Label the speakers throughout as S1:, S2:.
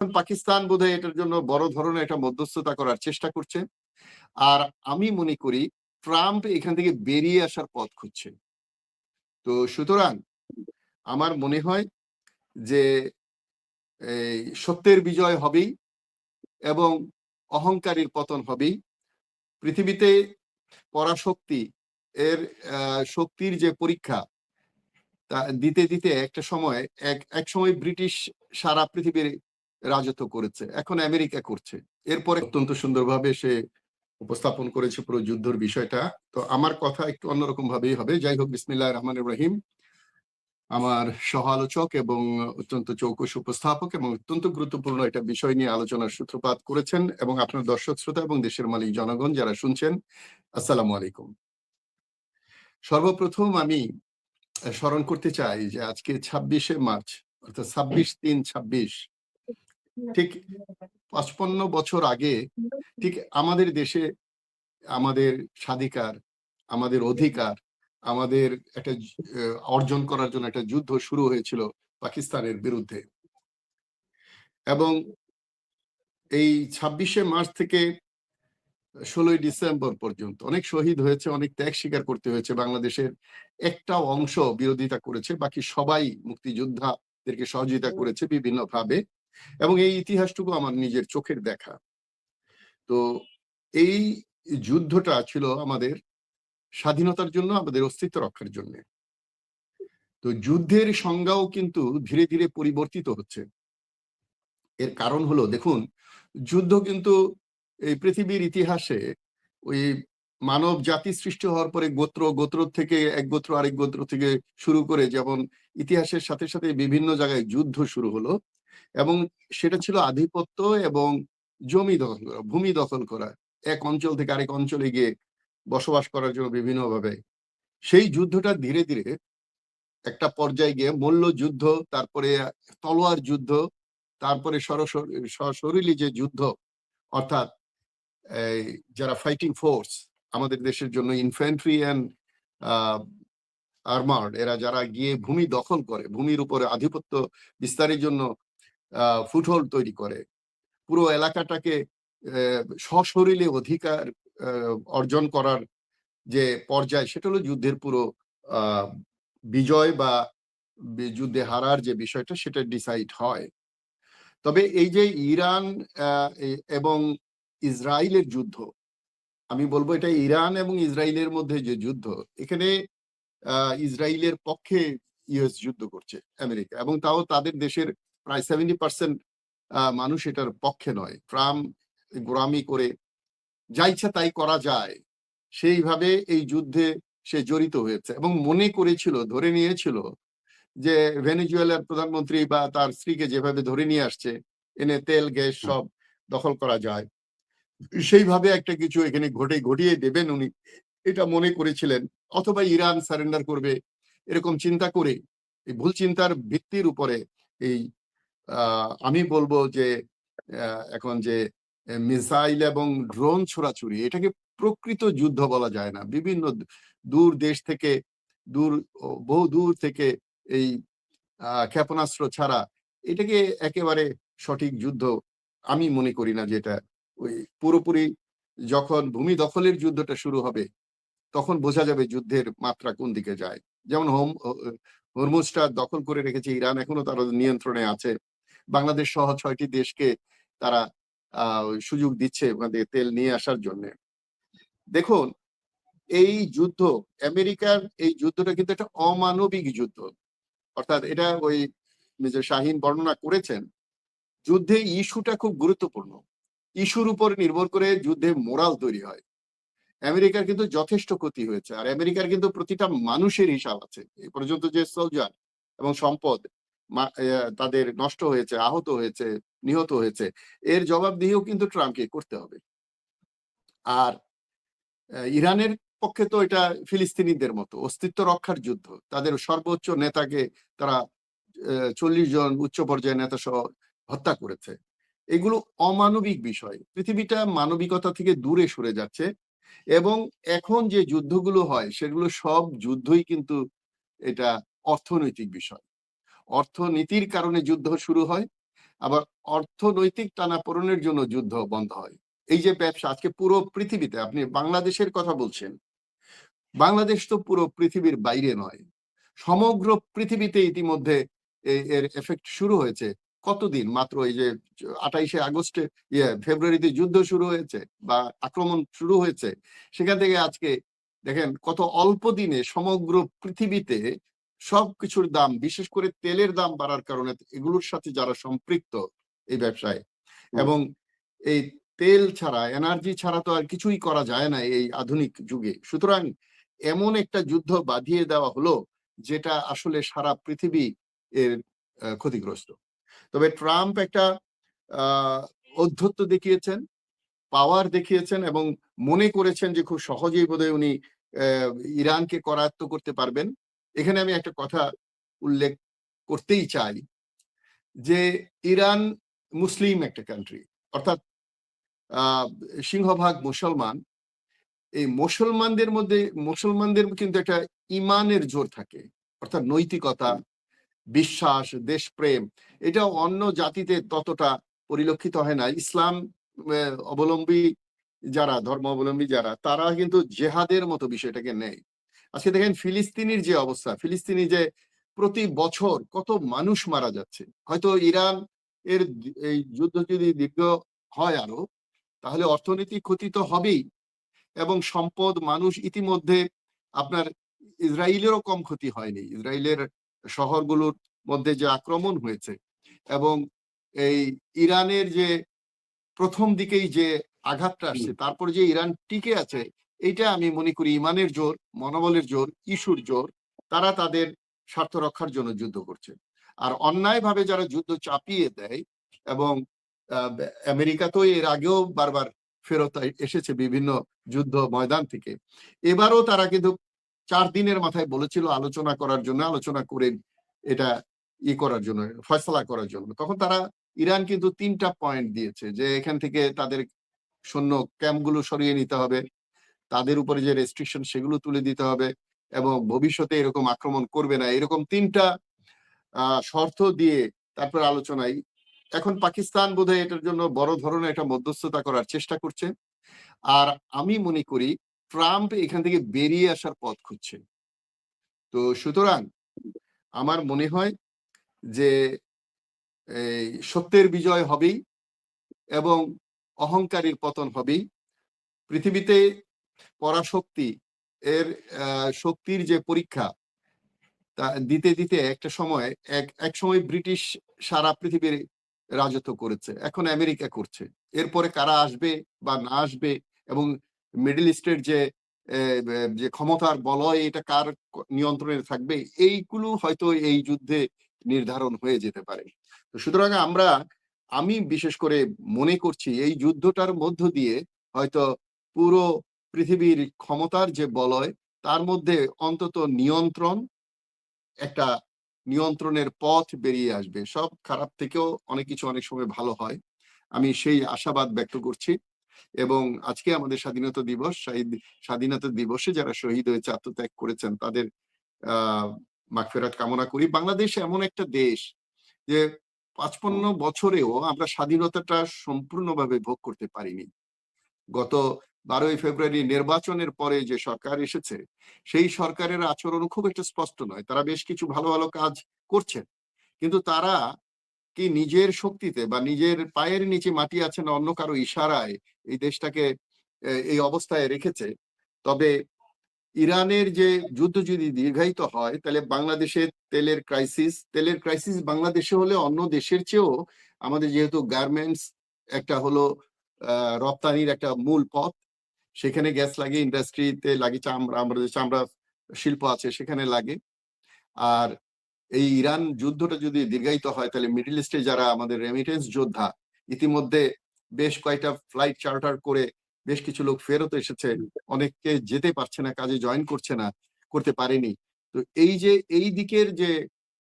S1: পাকিস্তান বোধহয় এটার জন্য বড় ধরনের একটা মধ্যস্থতা করার চেষ্টা করছে। আর আমি মনে করি ট্রাম্প এখান থেকে বেরিয়ে আসার পথ খুঁজছে। তো সুতরাং আমার মনে হয় যে এই সত্যের বিজয় হবেই এবং অহংকারীর পতন হবেই। পৃথিবীতে পরাশক্তি এর শক্তির যে পরীক্ষা তা দিতে দিতে একটা সময় এক সময় ব্রিটিশ সারা পৃথিবীর রাজত্ব করেছে, এখন আমেরিকা করছে। এরপরে অত্যন্ত সুন্দরভাবে সে উপস্থাপন করেছে পুরো যুদ্ধের বিষয়টা। তো আমার কথা একটু অন্যরকম ভাবেই হবে। যাই হোক, বিসমিল্লাহির রহমানির রহিম। আমার সহ আলোচক এবং অত্যন্ত চৌকস উপস্থাপক এবং অত্যন্ত গুরুত্বপূর্ণ একটা বিষয় নিয়ে আলোচনার সূত্রপাত করেছেন, এবং আপনার দর্শক শ্রোতা এবং দেশের মালিক জনগণ যারা শুনছেন, আসসালামু আলাইকুম। সর্বপ্রথম আমি স্মরণ করতে চাই যে আজকে 26শে মার্চ, অর্থাৎ 26/3/26, ঠিক 55 বছর আগে ঠিক আমাদের দেশে আমাদের স্বাধিকার, আমাদের অধিকার, আমাদের একটা অর্জন করার জন্য একটা যুদ্ধ শুরু হয়েছিল পাকিস্তানের বিরুদ্ধে। এবং এই 26শে মার্চ থেকে 16ই ডিসেম্বর পর্যন্ত অনেক শহীদ হয়েছে, অনেক ত্যাগ স্বীকার করতে হয়েছে। বাংলাদেশের একটা অংশ বিরোধিতা করেছে, বাকি সবাই মুক্তিযোদ্ধাদেরকে সহযোগিতা করেছে বিভিন্ন ভাবে, এবং এই ইতিহাসটুকু আমার নিজের চোখের দেখা। তো এই যুদ্ধটা ছিল আমাদের স্বাধীনতার জন্য, আমাদের অস্তিত্ব রক্ষার জন্য। তো যুদ্ধের সংজ্ঞাও কিন্তু ধীরে ধীরে পরিবর্তিত হচ্ছে। এর কারণ হলো, দেখুন, যুদ্ধ কিন্তু এই পৃথিবীর ইতিহাসে ওই মানব জাতি সৃষ্টি হওয়ার পরে গোত্র থেকে এক গোত্র আরেক গোত্র থেকে শুরু করে, যেমন ইতিহাসের সাথে সাথে বিভিন্ন জায়গায় যুদ্ধ শুরু হলো, এবং সেটা ছিল আধিপত্য এবং জমি দখল করা, ভূমি দখল করা, এক অঞ্চল থেকে আরেক অঞ্চলে গিয়ে বসবাস করার জন্য বিভিন্নভাবে। সেই যুদ্ধটা ধীরে ধীরে একটা পর্যায়ে গিয়ে মল্লযুদ্ধ, তারপরে তলোয়ার যুদ্ধ, তারপরে সশরীরী যে যুদ্ধ, অর্থাৎ যারা ফাইটিং ফোর্স আমাদের দেশের জন্য, ইনফ্যান্ট্রি অ্যান্ড আর্মার্ড, এরা যারা গিয়ে ভূমি দখল করে, ভূমির উপরে আধিপত্য বিস্তারের জন্য ফুটহোল্ড তৈরি করে, পুরো এলাকাটাকে সশরীরে অধিকার অর্জন করার যে পর্যায়, সেটা হলো যুদ্ধের পুরো বিজয় বা যুদ্ধে হারার যে বিষয়টা, সেটা ডিসাইড হয়। তবে এই যে ইরান এবং ইসরায়েলের যুদ্ধ, আমি বলবো এটা ইরান এবং ইসরায়েলের মধ্যে যে যুদ্ধ, এখানে ইসরায়েলের পক্ষে ইউএস যুদ্ধ করছে, আমেরিকা, এবং তাও তাদের দেশের প্রায় 70% মানুষ এটার পক্ষে নয়। ট্রাম্প গোলামি করে যা ইচ্ছা তাই করা যায়, সেইভাবে এই যুদ্ধে সে জড়িত হয়েছে, এবং মনে করেছিল, ধরে নিয়েছিল যে ভেনেজুয়েলার প্রধানমন্ত্রী বা তার স্ত্রীকে যেভাবে ধরে নিয়ে আসছে, এনে তেল গ্যাস সব দখল করা যায়, সেইভাবে একটা কিছু এখানে ঘটিয়ে দেবেন উনি, এটা মনে করেছিলেন। অথবা ইরান সারেন্ডার করবে, এরকম চিন্তা করে, এই ভুল চিন্তার ভিত্তির উপরে এই আমি বলবো যে এখন যে মিসাইল এবং ড্রোন ছোড়াছুড়ি, এটাকে প্রকৃত যুদ্ধ বলা যায় না। বিভিন্ন দূর দেশ থেকে, বহু দূর থেকে এই ক্ষেপণাস্ত্র ছাড়া এটাকে একেবারে সঠিক যুদ্ধ আমি মনে করি না। যেটা ওই পুরোপুরি যখন ভূমি দখলের যুদ্ধটা শুরু হবে, তখন বোঝা যাবে যুদ্ধের মাত্রা কোন দিকে যায়। যেমন হরমুজটা দখল করে রেখেছে ইরান, এখনো তার নিয়ন্ত্রণে আছে। বাংলাদেশ সহ 6টি দেশকে তারা সুযোগ দিচ্ছে আমাদের তেল নিয়ে আসার জন্য। দেখুন, এই যুদ্ধ, আমেরিকার এই যুদ্ধটা কিন্তু একটা অমানবিক যুদ্ধ। অর্থাৎ এটা ওই মিস্টার শাহিন বর্ণনা করেছেন, যুদ্ধে ইস্যুটা খুব গুরুত্বপূর্ণ। ইস্যুর উপর নির্ভর করে যুদ্ধে মোরাল তৈরি হয়। আমেরিকার কিন্তু যথেষ্ট ক্ষতি হয়েছে, আর আমেরিকার কিন্তু প্রতিটা মানুষের হিসাব আছে। এই পর্যন্ত যে সোলজার এবং সম্পদ তাদের নষ্ট হয়েছে, আহত হয়েছে, নিহত হয়েছে, এর জবাবদিহিও কিন্তু ট্রাম্পকে করতে হবে। আর ইরানের পক্ষে তো এটা ফিলিস্তিনিদের মতো অস্তিত্ব রক্ষার যুদ্ধ। তাদের সর্বোচ্চ নেতাকে তারা 40 জন উচ্চ পর্যায়ের নেতা সহ হত্যা করেছে। এগুলো অমানবিক বিষয়। পৃথিবীটা মানবিকতা থেকে দূরে সরে যাচ্ছে, এবং এখন যে যুদ্ধগুলো হয় সেগুলো সব যুদ্ধই কিন্তু এটা অর্থনৈতিক বিষয়। অর্থনীতির কারণে যুদ্ধ শুরু হয়, আবার অর্থনৈতিক টানাপোড়েনের জন্য যুদ্ধ বন্ধ হয়। এই যে ব্যবসা আজকে পুরো পৃথিবীতে, আপনি বাংলাদেশের কথা বলছেন, বাংলাদেশ তো পুরো পৃথিবীর বাইরে নয়, সমগ্র পৃথিবীতে ইতিমধ্যে এর এফেক্ট শুরু হয়েছে। কতদিন মাত্র এই যে 28শে আগস্টে ফেব্রুয়ারিতে যুদ্ধ শুরু হয়েছে বা আক্রমণ শুরু হয়েছে, সেখান থেকে আজকে দেখেন কত অল্প দিনে সমগ্র পৃথিবীতে সবকিছুর দাম, বিশেষ করে তেলের দাম বাড়ার কারণে এগুলোর সাথে যারা সম্পৃক্ত এই ব্যবসায়, এবং এই তেল ছাড়া, এনার্জি ছাড়া তো আর কিছুই করা যায় না এই আধুনিক যুগে। সুতরাং এমন একটা যুদ্ধ বাঁধিয়ে দেওয়া হলো যেটা আসলে সারা পৃথিবী এর ক্ষতিগ্রস্ত। তবে ট্রাম্প একটা ঔদ্ধত্য দেখিয়েছেন, পাওয়ার দেখিয়েছেন এবং মনে করেছেন যে খুব সহজেই বোধহয় উনি ইরানকে করায়ত্ত করতে পারবেন। এখানে আমি একটা কথা উল্লেখ করতেই চাই যে ইরান মুসলিম একটা কান্ট্রি, অর্থাৎ সিংহভাগ মুসলমান। এই মুসলমানদের কিন্তু একটা ইমানের জোর থাকে, অর্থাৎ নৈতিকতা, বিশ্বাস, দেশপ্রেম। এটা অন্য জাতিতে ততটা পরিলক্ষিত হয় না। ইসলাম অবলম্বী যারা, ধর্ম অবলম্বী যারা, তারা কিন্তু জেহাদের মতো বিষয়টাকে নেয়। আজকে দেখেন ফিলিস্তিনির যে অবস্থা, ফিলিস্তিনি যে প্রতি বছর কত মানুষ মারা যাচ্ছে। হয়তো ইরান এর এই যুদ্ধ যদি দীর্ঘ হয় আরো, তাহলে অর্থনৈতিক ক্ষতি তো হবেই, এবং সম্পদ, মানুষ, ইতিমধ্যে আপনার ইসরায়েলেরও কম ক্ষতি হয়নি। ইসরায়েলের শহরগুলোর মধ্যে যে আক্রমণ হয়েছে এবং এই ইরানের যে প্রথম দিকেই যে আঘাতটা আসছে, তারপর যে ইরান টিকে আছে, এইটা আমি মনে করি ইমানের জোর, মনোবলের জোর, ইস্যুর জোর। তারা তাদের স্বার্থ রক্ষার জন্য যুদ্ধ করছে। আর অন্যায়ভাবে যারা যুদ্ধ চাপিয়ে দেয়, এবং আমেরিকা তো এর আগেও বারবার ফেরত এসেছে বিভিন্ন যুদ্ধ ময়দান থেকে, এবারও তারা কিন্তু 4 দিনের মাথায় বলেছিল আলোচনা করার জন্য, আলোচনা করে এটা করার জন্য, ফয়সালা করার জন্য। তখন তারা, ইরান কিন্তু 3টা পয়েন্ট দিয়েছে যে এখান থেকে তাদের সৈন্য ক্যাম্পগুলো সরিয়ে নিতে হবে, তাদের উপরে যে রেস্ট্রিকশন সেগুলো তুলে দিতে হবে, এবং ভবিষ্যতে এরকম আক্রমণ করবে না, এরকম 3টা শর্ত দিয়ে তারপর আলোচনায়। এখন পাকিস্তান বোধহয় এটার জন্য বড় ধরনের একটা মধ্যস্থতা করার চেষ্টা করছে। আর আমি মনে করি ট্রাম্প এখান থেকে বেরিয়ে আসার পথ খুঁজছে। তো সুতরাং আমার মনে হয় যে এই সত্যের বিজয় হবেই এবং অহংকারীর পতন হবেই। পৃথিবীতে পরাশক্তি এর শক্তির যে পরীক্ষা, তা দিতে দিতে একটা সময়, এক সময় ব্রিটিশ সারা পৃথিবীর রাজত্ব করেছে, এখন আমেরিকা করছে। এরপরে কারা আসবে বা না আসবে, এবং মিডল ইস্টের যে যে ক্ষমতার বলয়, এটা কার নিয়ন্ত্রণে থাকবে, এইগুলো হয়তো এই যুদ্ধে নির্ধারণ হয়ে যেতে পারে। তো সুতরাং আমি বিশেষ করে মনে করছি এই যুদ্ধটার মধ্য দিয়ে হয়তো পুরো পৃথিবীর ক্ষমতার যে বলয়, তার মধ্যে অন্তত একটা নিয়ন্ত্রণের পথ বেরিয়ে আসবে। সব খারাপ থেকেও অনেক কিছু অনেক সময় ভালো হয়, আমি সেই আশাবাদ ব্যক্ত করছি। এবং আজকে আমাদের স্বাধীনতা দিবস, স্বাধীনতা দিবসে যারা শহীদ হয়েছে, আত্মত্যাগ করেছেন, তাদের মাগফিরাত কামনা করি। বাংলাদেশ এমন একটা দেশ যে 55 বছরেও আমরা স্বাধীনতাটা সম্পূর্ণভাবে ভোগ করতে পারিনি। গত 12ই ফেব্রুয়ারি নির্বাচনের পরে যে সরকার এসেছে, সেই সরকারের আচরণ খুব একটা স্পষ্ট নয়। তারা বেশ কিছু ভালো ভালো কাজ করছেন, কিন্তু তারা কি নিজের শক্তিতে বা নিজের পায়ের নিচে মাটি আছে না অন্য কারো ইশারায় এই দেশটাকে এই অবস্থায় রেখেছে? তবে ইরানের যে যুদ্ধ যদি দীর্ঘায়িত হয়, তাহলে বাংলাদেশের তেলের ক্রাইসিস বাংলাদেশে হলে অন্য দেশের চেয়েও, আমাদের যেহেতু গার্মেন্টস একটা হলো রপ্তানির একটা মূল পথ, সেখানে গ্যাস লাগে, ইন্ডাস্ট্রিতে লাগে চামড়া, আমাদের চামড়া শিল্প আছে সেখানে লাগে। আর এই ইরান যুদ্ধটা যদি দীর্ঘায়িত হয়, তাহলে মিডল ইস্টে যারা আমাদের রেমিটেন্স যোদ্ধা, ইতিমধ্যে বেশ কয়েকটা ফ্লাইট চার্টার করে বেশ কিছু লোক ফেরত এসেছে, অনেককে যেতে পারছে না, কাজে জয়েন করতে পারেনি। তো এই যে এই দিকের যে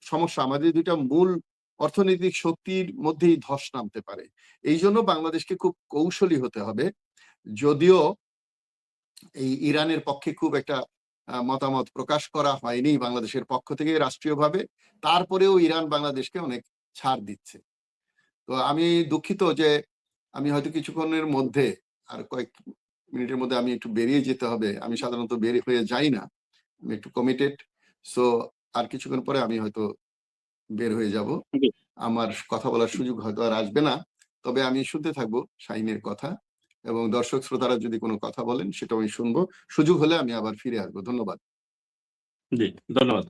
S1: সমস্যা, আমাদের দুইটা মূল অর্থনৈতিক শক্তির মধ্যেই ধস নামতে পারে। এই জন্য বাংলাদেশকে খুব কৌশলী হতে হবে। যদিও এই ইরানের পক্ষে খুব একটা মতামত প্রকাশ করা হয়নি বাংলাদেশের পক্ষ থেকে রাষ্ট্রীয়ভাবে, তারপরেও ইরান বাংলাদেশকে অনেক ছাড় দিচ্ছে। তো আমি দুঃখিত যে আমি হয়তো কিছুক্ষণের মধ্যে আর কয়েক মিনিটের মধ্যে আমি একটু বেরিয়ে যেতে হবে। আমি সাধারণত বের হয়ে যাই না। আমি একটু কমিটেড। সো আর কিছুক্ষণ পরে আমি হয়তো বের হয়ে যাব।
S2: জি।
S1: আমার কথা বলার সুযোগ হয়তো আর আসবে না। তবে আমি শুনতে থাকবো শাহীনের কথা এবং দর্শক শ্রোতারা যদি কোনো কথা বলেন সেটাও আমি শুনবো। সুযোগ হলে আমি আবার ফিরে আসবো। ধন্যবাদ।
S2: জি, ধন্যবাদ।